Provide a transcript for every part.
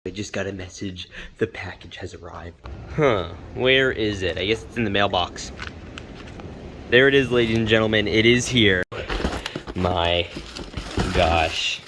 I just got a message. The package has arrived. Huh. Where is it? I guess it's in the mailbox. There it is, ladies and gentlemen. It is here. My gosh.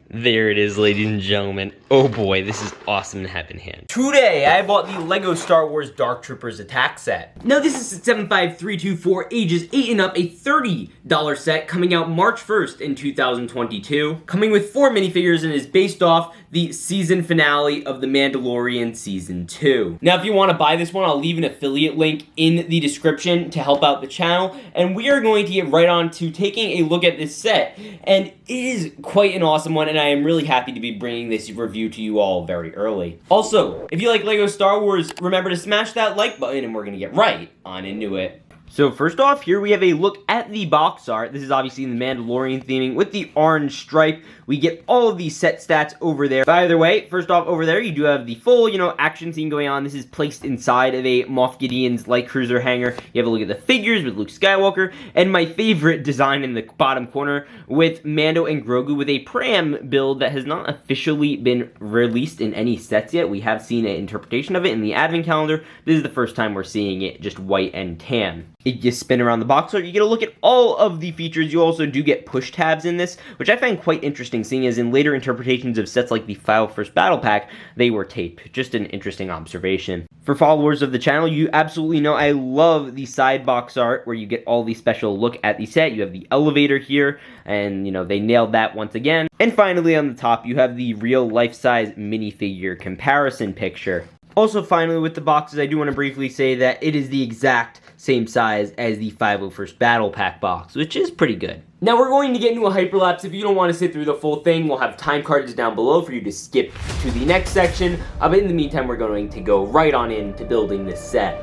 There it is, ladies and gentlemen. Oh boy, this is awesome to have in hand. Today, I bought the LEGO Star Wars Dark Troopers attack set. Now this is 75324, ages 8 and up, a $30 set coming out March 1st in 2022. Coming with 4 minifigures and is based off the season finale of The Mandalorian Season 2. Now if you want to buy this one, I'll leave an affiliate link in the description to help out the channel. And we are going to get right on to taking a look at this set. And it is quite an awesome one, and I am really happy to be bringing this review to you all very early. Also, if you like LEGO Star Wars, remember to smash that like button and we're gonna get right on into it. So first off, here we have a look at the box art. This is obviously the Mandalorian theming with the orange stripe. We get all of these set stats over there. By the way, first off over there, you do have the full, action scene going on. This is placed inside of a Moff Gideon's light cruiser hangar. You have a look at the figures with Luke Skywalker, and my favorite design in the bottom corner with Mando and Grogu with a pram build that has not officially been released in any sets yet. We have seen an interpretation of it in the advent calendar. This is the first time we're seeing it just white and tan. You spin around the box art, you get a look at all of the features. You also do get push tabs in this, which I find quite interesting, seeing as in later interpretations of sets like the File First Battle Pack, they were taped. Just an interesting observation. For followers of the channel, you absolutely know I love the side box art where you get all the special look at the set. You have the elevator here, and they nailed that once again. And finally on the top, you have the real life-size minifigure comparison picture. Also, finally, with the boxes, I do want to briefly say that it is the exact same size as the 501st Battle Pack box, which is pretty good. Now, we're going to get into a hyperlapse. If you don't want to sit through the full thing, we'll have time cards down below for you to skip to the next section. But in the meantime, we're going to go right on into building this set.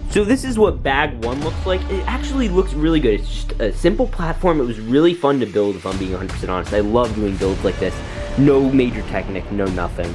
So this is what bag 1 looks like. It actually looks really good. It's just a simple platform. It was really fun to build, if I'm being 100% honest. I love doing builds like this. No major technique, no nothing.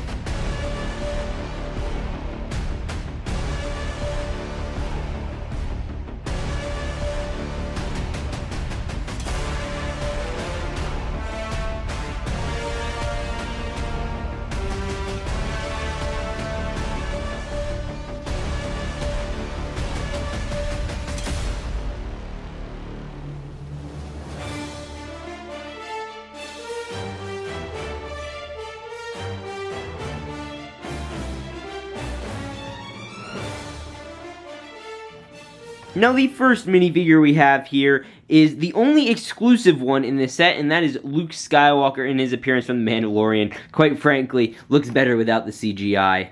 Now, the first minifigure we have here is the only exclusive one in this set, and that is Luke Skywalker in his appearance from The Mandalorian. Quite frankly, looks better without the CGI.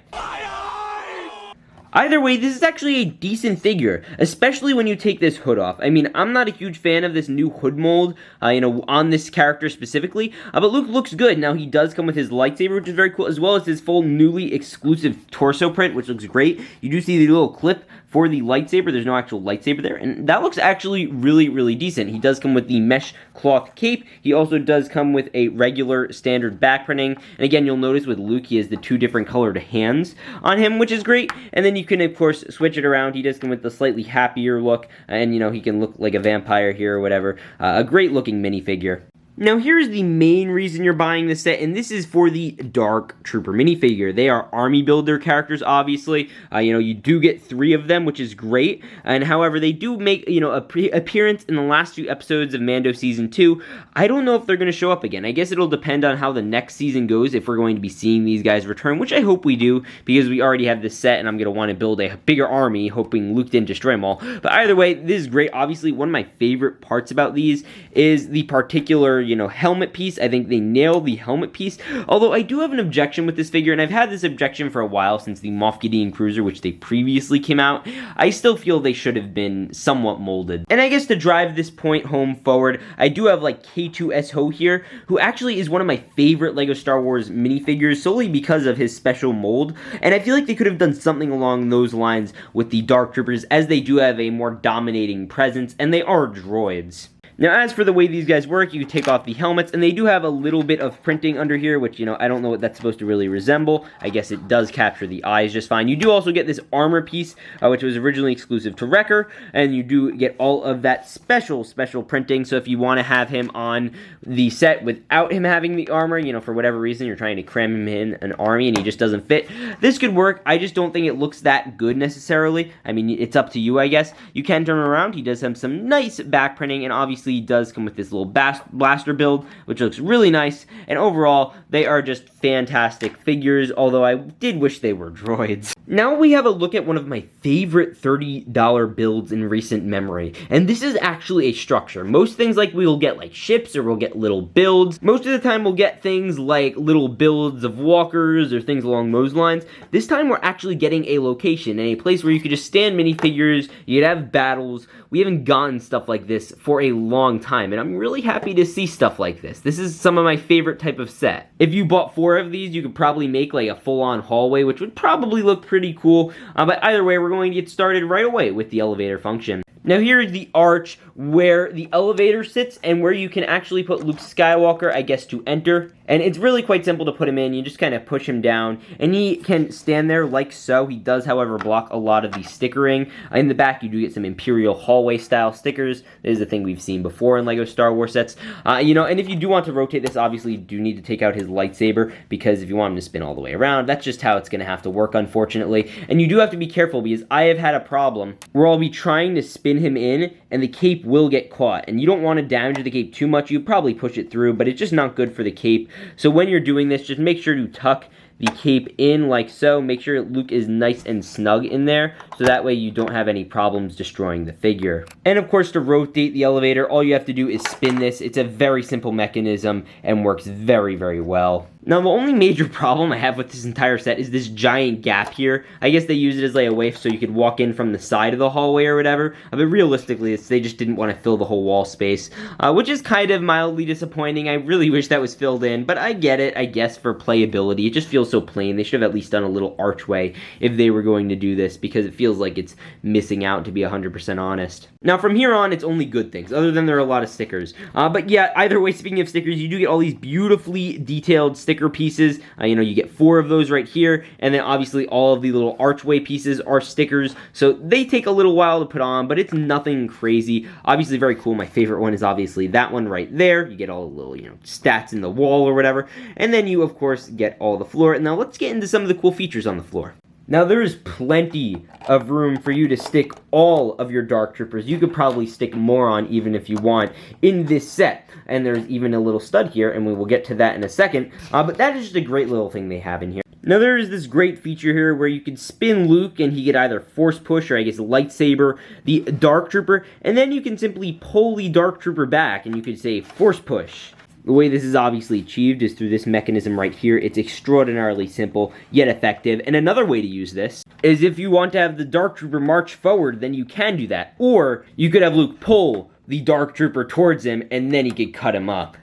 Either way, this is actually a decent figure, especially when you take this hood off. I mean, I'm not a huge fan of this new hood mold, on this character specifically, but Luke looks good. Now, he does come with his lightsaber, which is very cool, as well as his full newly exclusive torso print, which looks great. You do see the little clip for the lightsaber. There's no actual lightsaber there, and that looks actually really, really decent. He does come with the mesh cloth cape. He also does come with a regular standard back printing, and again, you'll notice with Luke, he has the 2 different colored hands on him, which is great, and then you can, of course, switch it around. He does come with the slightly happier look, and, he can look like a vampire here or whatever. A great-looking minifigure. Now, here's the main reason you're buying this set, and this is for the Dark Trooper minifigure. They are army builder characters, obviously. You do get 3 of them, which is great. And however, they do make, a appearance in the last 2 episodes of Mando Season 2. I don't know if they're going to show up again. I guess it'll depend on how the next season goes, if we're going to be seeing these guys return, which I hope we do, because we already have this set, and I'm going to want to build a bigger army, hoping Luke didn't destroy them all. But either way, this is great. Obviously, one of my favorite parts about these is the particular, helmet piece. I think they nailed the helmet piece, although I do have an objection with this figure, and I've had this objection for a while since the Moff Gideon Cruiser, which they previously came out. I still feel they should have been somewhat molded. And I guess to drive this point home forward, I do have like K2SO here, who actually is one of my favorite LEGO Star Wars minifigures, solely because of his special mold, and I feel like they could have done something along those lines with the Dark Troopers, as they do have a more dominating presence, and they are droids. Now, as for the way these guys work, you take off the helmets, and they do have a little bit of printing under here, which, you know, I don't know what that's supposed to really resemble. I guess it does capture the eyes just fine. You do also get this armor piece, which was originally exclusive to Wrecker, and you do get all of that special printing, so if you want to have him on the set without him having the armor, you know, for whatever reason, you're trying to cram him in an army and he just doesn't fit, this could work. I just don't think it looks that good necessarily. I mean, it's up to you, I guess. You can turn him around. He does have some nice back printing, and obviously he does come with this little blaster build, which looks really nice, and overall, they are just fantastic figures, although I did wish they were droids. Now we have a look at one of my favorite $30 builds in recent memory, and this is actually a structure. Most things like we'll get like ships or we'll get little builds. Most of the time we'll get things like little builds of walkers or things along those lines. This time we're actually getting a location and a place where you could just stand minifigures, you'd have battles. We haven't gotten stuff like this for a long time, and I'm really happy to see stuff like this. This is some of my favorite type of set. If you bought 4 of these, you could probably make like a full-on hallway, which would probably look pretty cool, but either way, we're going to get started right away with the elevator function. Now here is the arch where the elevator sits and where you can actually put Luke Skywalker, I guess, to enter. And it's really quite simple to put him in. You just kind of push him down and he can stand there like so. He does, however, block a lot of the stickering. In the back, you do get some Imperial hallway style stickers. This is a thing we've seen before in LEGO Star Wars sets. You know, and if you do want to rotate this, obviously you do need to take out his lightsaber, because if you want him to spin all the way around, that's just how it's going to have to work, unfortunately. And you do have to be careful, because I have had a problem where I'll be trying to spin him in and the cape will get caught, and you don't want to damage the cape too much. You probably push it through, but it's just not good for the cape. So when you're doing this, just make sure to tuck the cape in like so. Make sure Luke is nice and snug in there, so that way you don't have any problems destroying the figure. And of course, to rotate the elevator, all you have to do is spin this. It's a very simple mechanism and works very, very well. Now, the only major problem I have with this entire set is this giant gap here. I guess they use it as like a way so you could walk in from the side of the hallway or whatever. But realistically, they just didn't want to fill the whole wall space, which is kind of mildly disappointing. I really wish that was filled in, but I get it, I guess, for playability. It just feels so plain. They should have at least done a little archway if they were going to do this, because it feels like it's missing out, to be 100% honest. Now, from here on, it's only good things, other than there are a lot of stickers. But yeah, either way, speaking of stickers, you do get all these beautifully detailed sticker pieces. You know, you get 4 of those right here, and then obviously all of the little archway pieces are stickers, so they take a little while to put on, but it's nothing crazy. Obviously very cool. My favorite one is obviously that one right there. You get all the little, you know, stats in the wall or whatever, and then you of course get all the floor. Now let's get into some of the cool features on the floor. Now, there is plenty of room for you to stick all of your Dark Troopers. You could probably stick more on, even if you want, in this set. And there's even a little stud here, and we will get to that in a second. But that is just a great little thing they have in here. Now, there is this great feature here where you can spin Luke, and he could either force push, or I guess lightsaber, the Dark Trooper, and then you can simply pull the Dark Trooper back, and you could say force push. The way this is obviously achieved is through this mechanism right here. It's extraordinarily simple, yet effective. And another way to use this is if you want to have the Dark Trooper march forward, then you can do that. Or you could have Luke pull the Dark Trooper towards him, and then he could cut him up.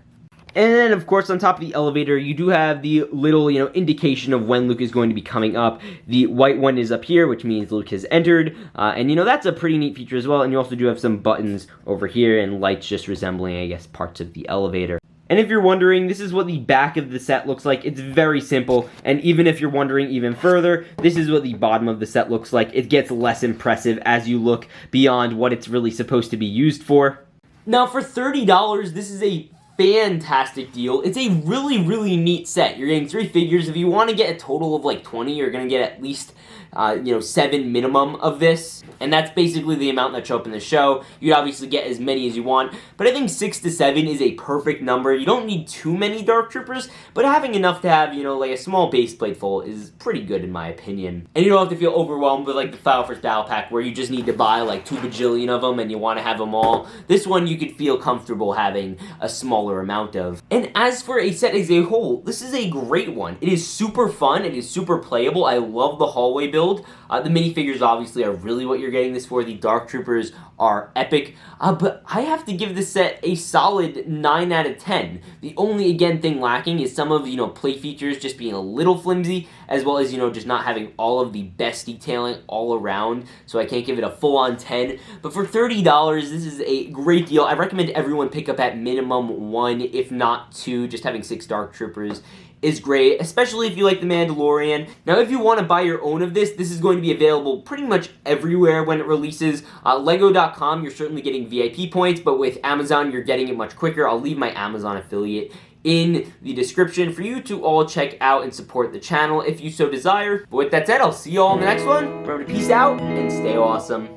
And then, of course, on top of the elevator, you do have the little, you know, indication of when Luke is going to be coming up. The white one is up here, which means Luke has entered. And, you know, that's a pretty neat feature as well. And you also do have some buttons over here and lights just resembling, I guess, parts of the elevator. And if you're wondering, this is what the back of the set looks like. It's very simple, and even if you're wondering even further, this is what the bottom of the set looks like. It gets less impressive as you look beyond what it's really supposed to be used for. Now, for $30, this is a fantastic deal. It's a really, really neat set. You're getting 3 figures. If you want to get a total of like 20, you're going to get at least 7 minimum of this, and that's basically the amount that show up in the show. You'd obviously get as many as you want, but I think 6 to 7 is a perfect number. You don't need too many Dark Troopers, but having enough to have, you know, like a small base plate full is pretty good in my opinion. And you don't have to feel overwhelmed with like the Final First Battle Pack where you just need to buy like 2 bajillion of them and you want to have them all. This one you could feel comfortable having a smaller amount of. And as for a set as a whole, this is a great one. It is super fun. It is super playable. I love the hallway build. The minifigures obviously are really what you're getting this for. The Dark Troopers are epic, but I have to give this set a solid 9 out of 10. The only, again, thing lacking is some of, you know, play features just being a little flimsy, as well as, you know, just not having all of the best detailing all around, so I can't give it a full-on 10. But for $30, this is a great deal. I recommend everyone pick up at minimum 1, if not 2. Just having 6 Dark Troopers is great, especially if you like The Mandalorian. Now, if you want to buy your own of this is going to be available pretty much everywhere when it releases. Lego.com, you're certainly getting VIP points, but with Amazon, you're getting it much quicker. I'll leave my Amazon affiliate in the description for you to all check out and support the channel if you so desire. But with that said, I'll see you all in the next one. Remember to peace out and stay awesome.